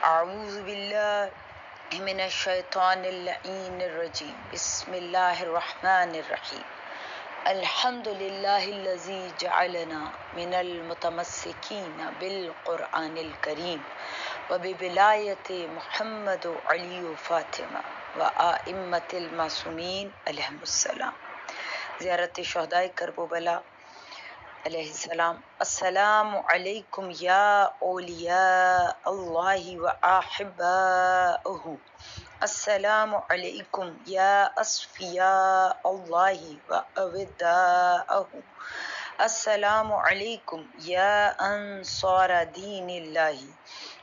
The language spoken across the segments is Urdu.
اعوذ باللہ من الشیطان اللعین الرجیم بسم اللہ الرحمن الرحیم الحمد للہ الذی جعلنا من المتمسکین بالقرآن الکریم وبولایت محمد علی و فاطمہ وآئمۃ المعصومین علیہم السلام۔ زیارت شہداء کربلا علیہ السلام۔ السلام علیکم یا اولیاء اللہ و احباءہ، السلام علیکم یا اصفیاء اللہ و اوداءہ، السلام علیکم یا انصار دین اللہ،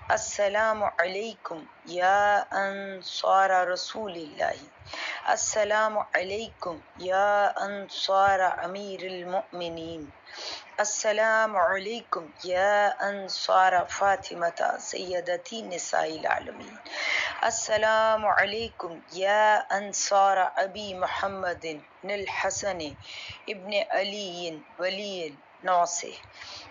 السلام علیکم یا انصار رسول اللہ، السلام علیکم یا انصار امیر المؤمنین، السلام علیکم یا انصار فاطمۃ سیدتی نساء العالمین، السلام علیکم یا انصار ابی محمد الحسن ابن علی ولی نوسہ،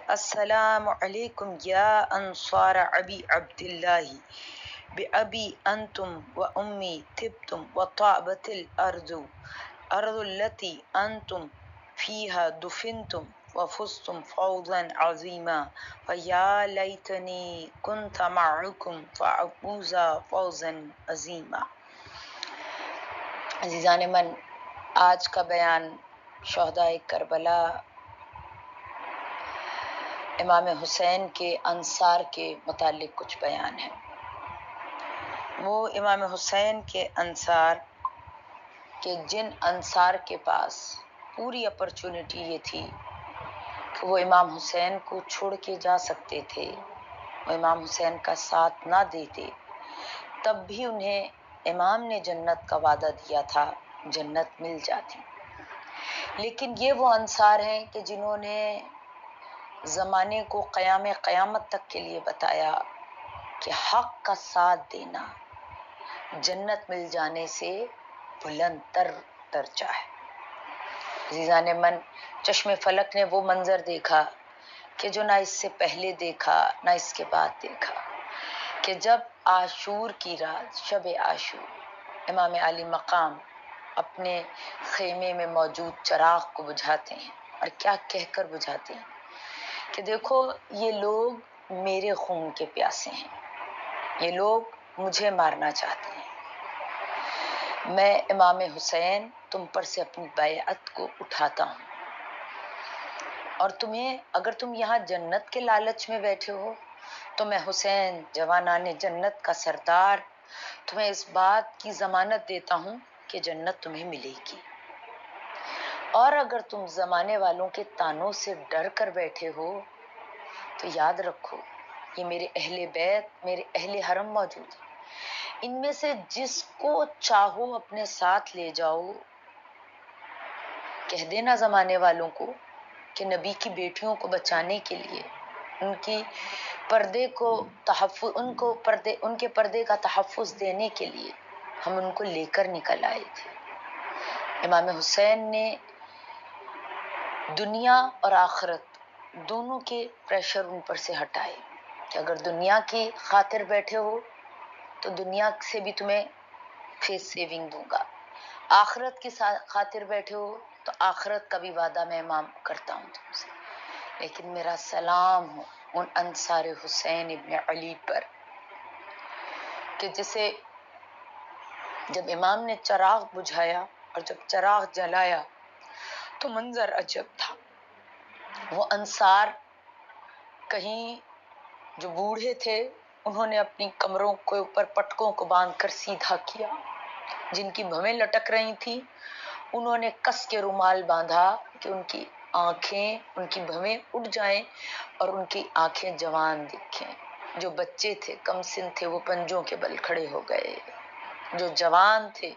السلام علیکم یا انصار ابی عبداللہ بأبی انتم و امی طبتم و طابت الارض التي انتم فیہا دفنتم وفزتم فوزا عظیما ویا لیتنی کنت معکم فافوز فوزا عظیما۔ عزیزان من، آج کا بیان شہداء کربلا امام حسین کے انصار کے متعلق کچھ بیان ہے۔ وہ امام حسین کے انصار کہ جن انصار کے پاس پوری اپرچونٹی یہ تھی کہ وہ امام حسین کو چھوڑ کے جا سکتے تھے، وہ امام حسین کا ساتھ نہ دیتے، تب بھی انہیں امام نے جنت کا وعدہ دیا تھا، جنت مل جاتی۔ لیکن یہ وہ انصار ہیں کہ جنہوں نے زمانے کو قیامت تک کے لیے بتایا کہ حق کا ساتھ دینا جنت مل جانے سے بلند تر درجہ ہے۔ عزیزان من، چشم فلک نے وہ منظر دیکھا کہ جو نہ اس سے پہلے دیکھا نہ اس کے بعد دیکھا، کہ جب عاشور کی رات، شب عاشور، امام علی مقام اپنے خیمے میں موجود چراغ کو بجھاتے ہیں، اور کیا کہہ کر بجھاتے ہیں کہ دیکھو یہ لوگ میرے خون کے پیاسے ہیں، یہ لوگ مجھے مارنا چاہتے ہیں، میں امام حسین تم پر سے اپنی بیعت کو اٹھاتا ہوں، اور تمہیں اگر تم یہاں جنت کے لالچ میں بیٹھے ہو تو میں حسین جوانان جنت کا سردار تمہیں اس بات کی ضمانت دیتا ہوں کہ جنت تمہیں ملے گی، اور اگر تم زمانے والوں کے طعنوں سے ڈر کر بیٹھے ہو تو یاد رکھو یہ میرے اہل بیت، میرے اہل حرم موجود ہیں، ان میں سے جس کو چاہو اپنے ساتھ لے جاؤ، کہہ دینا زمانے والوں کو کہ نبی کی بیٹیوں کو بچانے کے لیے، ان کی پردے کو تحفظ، ان کے پردے کا تحفظ دینے کے لیے ہم ان کو لے کر نکل آئے تھے۔ امام حسین نے دنیا اور آخرت دونوں کے پریشر ان پر سے ہٹائے کہ اگر دنیا کی خاطر بیٹھے ہو تو دنیا سے بھی تمہیں فیس سیونگ دوں گا، آخرت کی خاطر بیٹھے ہو تو آخرت کا بھی وعدہ میں امام کرتا ہوں تم سے۔ لیکن میرا سلام ہو ان انصار حسین ابن علی پر کہ جسے جب امام نے چراغ بجھایا اور جب چراغ جلایا تو منظر عجب تھا۔ وہ انصار کہیں جو بوڑھے تھے انہوں نے اپنی کمروں کے اوپر پٹکوں کو باندھ کر سیدھا کیا، جن کی بھویں لٹک رہی تھی انہوں نے کس کے رومال باندھا کہ ان کی آنکھیں، ان کی بھویں اٹھ جائیں اور ان کی آنکھیں جوان دکھیں۔ جو بچے تھے، کم سن تھے، وہ پنجوں کے بل کھڑے ہو گئے، جو جوان تھے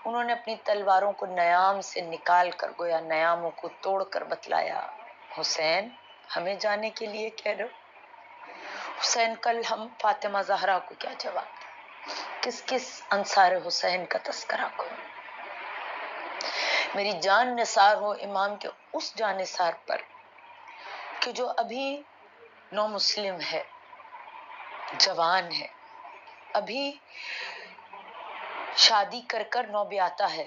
انہوں نے اپنی تلواروں کو نیام سے نکال کر گویا نیاموں کو توڑ کر بتلایا، حسین ہمیں جانے کے لیے کہہ رہے ہو؟ حسین کل ہم فاطمہ زہرا کو کیا جواب دیں؟ کس کس انصار حسین کا تذکرہ کروں؟ میری جان نثار ہو امام کے اس جان نثار پر کہ جو ابھی نو مسلم ہے، جوان ہے، ابھی شادی کر کر نو بیاتا ہے،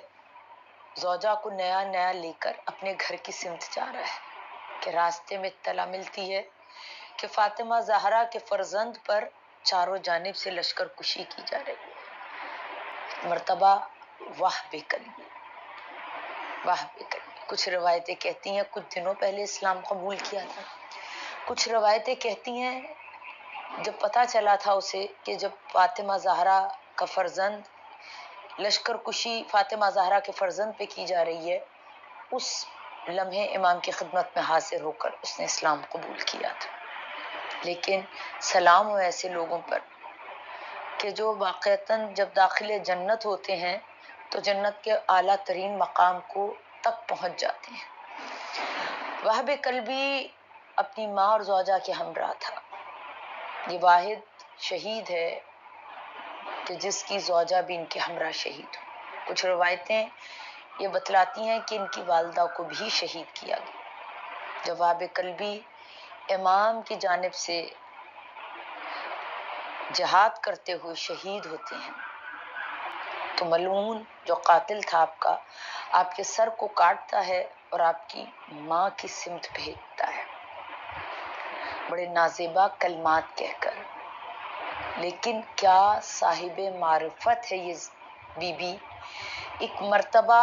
زوجہ کو نیا نیا لے کر اپنے گھر کی سمت جا رہا ہے کہ راستے میں اطلاع ملتی ہے کہ فاطمہ زہرا کے فرزند پر چاروں جانب سے لشکر کشی کی جا رہی ہے۔ مرتبہ وہب قلبی، کچھ روایتیں کہتی ہیں کچھ دنوں پہلے اسلام قبول کیا تھا، کچھ روایتیں کہتی ہیں جب پتہ چلا تھا اسے کہ جب فاطمہ زہرا کا فرزند لشکر کشی فاطمہ زہرا کے فرزند پہ کی جا رہی ہے، اس لمحے امام کی خدمت میں حاضر ہو کر اس نے اسلام قبول کیا تھا۔ لیکن سلام ہو ایسے لوگوں پر کہ جو واقعتاً جب داخل جنت ہوتے ہیں تو جنت کے اعلیٰ ترین مقام کو تک پہنچ جاتے ہیں۔ وہب قلبی اپنی ماں اور زوجہ کے ہمراہ تھا۔ یہ واحد شہید ہے کہ جس کی زوجہ بھی ان کے ہمراہ شہید ہو۔ کچھ روایتیں یہ بتلاتی ہیں کہ ان کی والدہ کو بھی شہید کیا گیا۔ جب وہب قلبی امام کی جانب سے جہاد کرتے ہوئے شہید ہوتے ہیں تو ملعون جو قاتل تھا آپ کے سر کو کاٹتا ہے اور آپ کی ماں کی سمت بھیجتا ہے بڑے نازیبا کلمات کہہ کر۔ لیکن کیا صاحب معرفت ہے یہ بی بی، ایک مرتبہ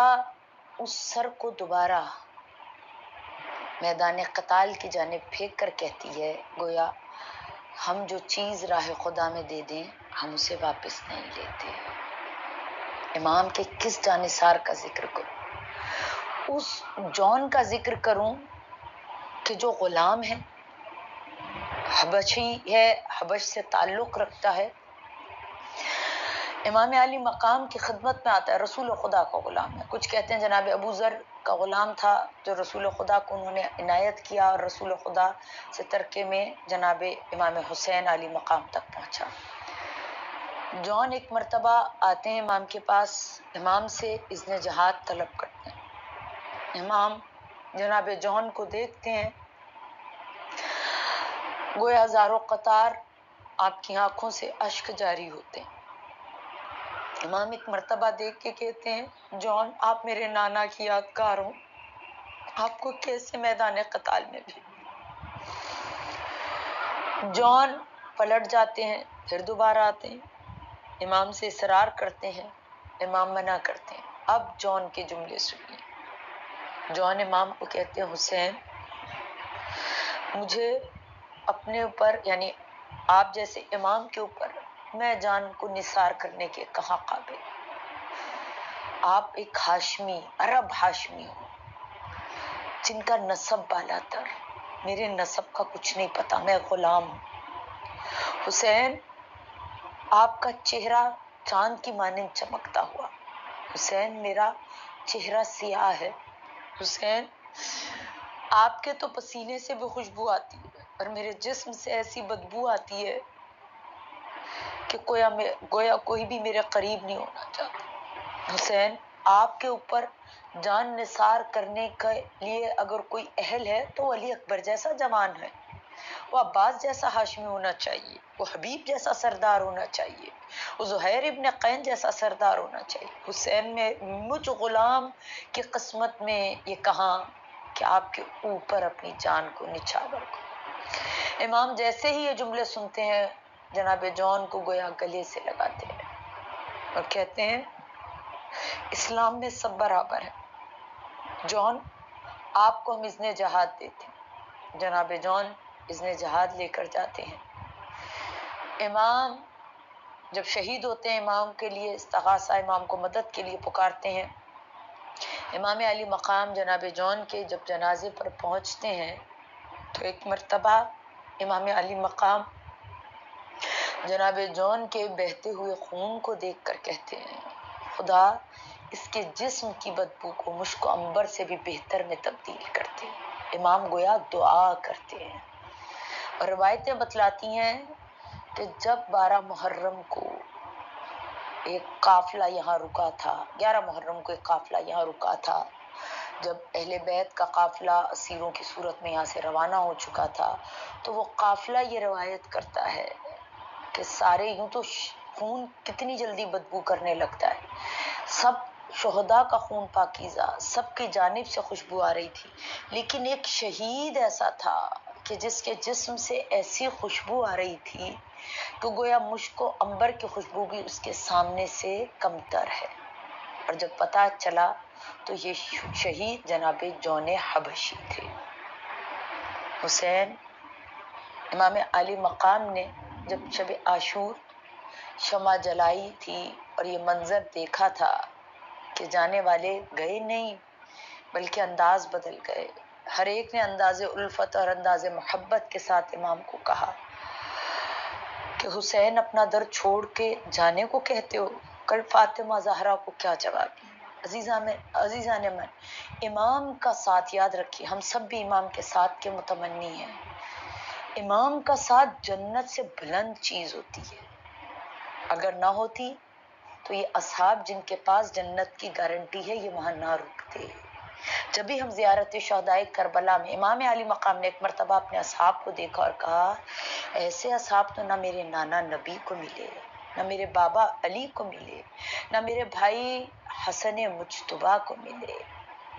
اس سر کو دوبارہ میدان قتال کی جانب پھینک کر کہتی ہے گویا ہم جو چیز راہ خدا میں دے دیں ہم اسے واپس نہیں لیتے۔ امام کے کس جانثار کا ذکر کروں؟ اس جون کا ذکر کروں کہ جو غلام ہے، حبشی ہے، حبش سے تعلق رکھتا ہے، امام علی مقام کی خدمت میں آتا ہے، رسول خدا کا غلام ہے۔ کچھ کہتے ہیں جناب ابو ذر کا غلام تھا جو رسول خدا کو انہوں نے عنایت کیا اور رسول خدا سے ترکے میں جناب امام حسین علی مقام تک پہنچا۔ جون ایک مرتبہ آتے ہیں امام کے پاس، امام سے اذن جہاد طلب کرتے ہیں۔ امام جناب جون کو دیکھتے ہیں، گویا ہزاروں قطار آپ کی آنکھوں سے اشک جاری ہوتے ہیں۔ امام ایک مرتبہ دیکھ کے کہتے ہیں جون آپ میرے نانا کی یادگار ہوں، آپ کو کیسے میدان قتال میں بھی۔ جون پلٹ جاتے ہیں، پھر دوبارہ آتے ہیں، امام سے اصرار کرتے ہیں، امام منع کرتے ہیں۔ اب جون کے جملے سنیے۔ جون امام کو کہتے ہیں حسین مجھے اپنے اوپر یعنی آپ جیسے امام کے اوپر میں جان کو نثار کرنے کے کہاں قابل۔ آپ ایک ہاشمی عرب ہاشمی ہو جن کا نسب بالا تر، میرے نسب کا کچھ نہیں پتا، میں غلام ہوں۔ حسین آپ کا چہرہ چاند کی مانند چمکتا ہوا، حسین میرا چہرہ سیاہ ہے، حسین آپ کے تو پسینے سے بھی خوشبو آتی ہے اور میرے جسم سے ایسی بدبو آتی ہے کہ گویا کوئی بھی میرے قریب نہیں ہونا چاہتا۔ حسین آپ کے اوپر جان نثار کرنے کے لیے اگر کوئی اہل ہے تو علی اکبر جیسا جوان ہے، وہ عباس جیسا ہاشمی ہونا چاہیے، وہ حبیب جیسا سردار ہونا چاہیے، وہ زہیر ابن قین جیسا سردار ہونا چاہیے۔ حسین میں مجھ غلام کی قسمت میں یہ کہاں کہ آپ کے اوپر اپنی جان کو نچھاور کو۔ امام جیسے ہی یہ جملے سنتے ہیں جناب جون کو گویا گلے سے لگاتے ہیں اور کہتے ہیں اسلام میں سب برابر ہے، جون آپ کو ہم اذن جہاد دیتے ہیں۔ جناب جون اذن جہاد لے کر جاتے ہیں۔ امام جب شہید ہوتے ہیں امام کے لیے استغاثہ، امام کو مدد کے لیے پکارتے ہیں۔ امام علی مقام جناب جون کے جب جنازے پر پہنچتے ہیں تو ایک مرتبہ امام علی مقام جناب جون کے بہتے ہوئے خون کو دیکھ کر کہتے ہیں خدا اس کے جسم کی بدبو کو مشک و عنبر سے بھی بہتر میں تبدیل کرتے ہیں۔ امام گویا دعا کرتے ہیں اور روایتیں بتلاتی ہیں کہ جب 12 محرم کو ایک قافلہ یہاں رکا تھا، 11 محرم کو ایک قافلہ یہاں رکا تھا، جب اہل بیت کا قافلہ اسیروں کی صورت میں یہاں سے روانہ ہو چکا تھا تو وہ قافلہ یہ روایت کرتا ہے کہ سارے یوں تو خون کتنی جلدی بدبو کرنے لگتا ہے. سب شہداء کا خون پاکیزہ، سب کی جانب سے خوشبو آ رہی تھی، لیکن ایک شہید ایسا تھا کہ جس کے جسم سے ایسی خوشبو آ رہی تھی کہ گویا مشک و عنبر کی خوشبو بھی اس کے سامنے سے کمتر ہے. اور جب پتہ چلا تو یہ شہید جناب جون حبشی تھے. حسین امام علی مقام نے جب شب عاشور شمع جلائی تھی اور یہ منظر دیکھا تھا کہ جانے والے گئے نہیں بلکہ انداز بدل گئے. ہر ایک نے انداز الفت اور انداز محبت کے ساتھ امام کو کہا کہ حسین اپنا در چھوڑ کے جانے کو کہتے ہو، کل فاطمہ زہرا کو کیا جواب دیا. عزیزان من، امام کا ساتھ یاد رکھیے، ہم سب بھی امام کے ساتھ کے متمنی ہیں. امام کا ساتھ جنت سے بلند چیز ہوتی ہے. اگر نہ ہوتی تو یہ اصحاب جن کے پاس جنت کی گارنٹی ہے یہ وہاں نہ رکتے. جب بھی ہم زیارت شہداء کربلا میں امام علی مقام نے ایک مرتبہ اپنے اصحاب کو دیکھا اور کہا ایسے اصحاب تو نہ میرے نانا نبی کو ملے، نہ میرے بابا علی کو ملے، نہ میرے بھائی حسن مجتبیٰ کو ملے.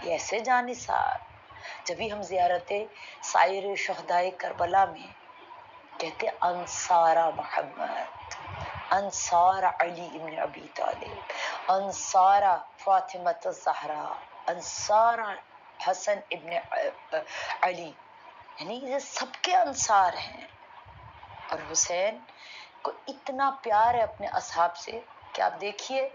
یہ ایسے جانثار. جب بھی ہم زیارت سائر شہداء کربلا میں کہتے انصار محمد، انصار علی ابن ابی طالب، انصار فاطمہ الزہرا، انصار حسن ابن علی، یعنی یہ سب کے انصار ہیں. اور حسین کو اتنا پیار ہے اپنے اصحاب سے کہ آپ دیکھیے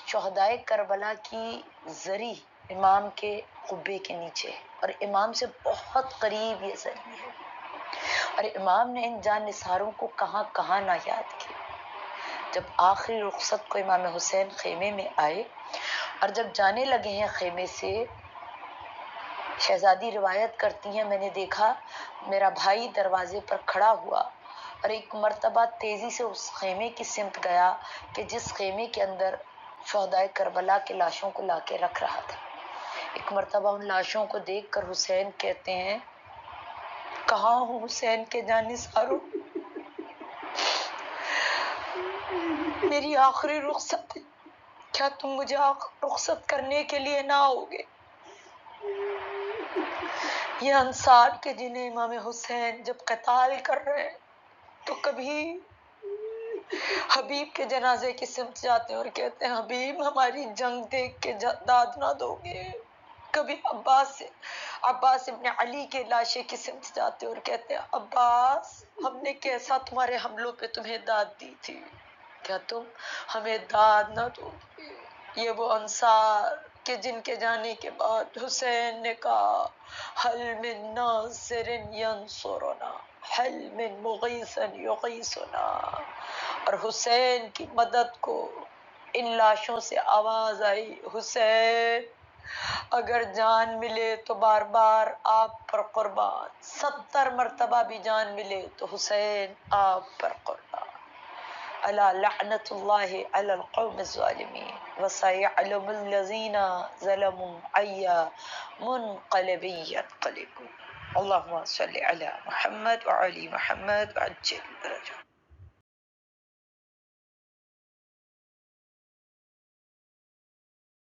شہداء کربلا کی زری امام کے قبے کے نیچے اور امام سے بہت قریب یہ زری ہے. اور امام نے ان جان نثاروں کو کہاں کہاں نہ یاد کیا. جب آخری رخصت کو امام حسین خیمے میں آئے اور جب جانے لگے ہیں خیمے سے، شہزادی روایت کرتی ہیں میں نے دیکھا میرا بھائی دروازے پر کھڑا ہوا اور ایک مرتبہ تیزی سے اس خیمے کی سمت گیا کہ جس خیمے کے اندر شہداء کربلا کے لاشوں کو لا کے رکھ رہا تھا. ایک مرتبہ ان لاشوں کو دیکھ کر حسین کہتے ہیں کہاں ہوں حسین کے جانثاروں، میری آخری رخصت ہے، کیا تم مجھے رخصت کرنے کے لیے نہ ہوگے؟ یہ انصار کے جنہیں امام حسین جب قتال کر رہے ہیں تو کبھی حبیب کے جنازے کی سمت جاتے ہیں اور کہتے ہیں حبیب ہماری جنگ دیکھ کے داد نہ دو گے. کبھی عباس ابن علی کے لاشے کی سمت جاتے اور کہتے ہیں عباس ہم نے کیسا تمہارے حملوں پہ تمہیں داد دی تھی، کیا تم ہمیں داد نہ دو گے؟ یہ وہ انصار کہ جن کے جانے کے بعد حسین نے کہا حل من ناصر ینصرنا، حل من مغیث یغیثنا. اور حسین کی مدد کو ان لاشوں سے آواز آئی حسین اگر جان ملے تو بار بار آپ پر قربان، 70 مرتبہ بھی جان ملے تو حسین آپ پر قربان. الا لعنت اللہ علی القوم الظالمین وسيعلم الذین ظلموا ای منقلب ينقلبون. اللهم صل علی محمد وعلی محمد وعجل فرجهم.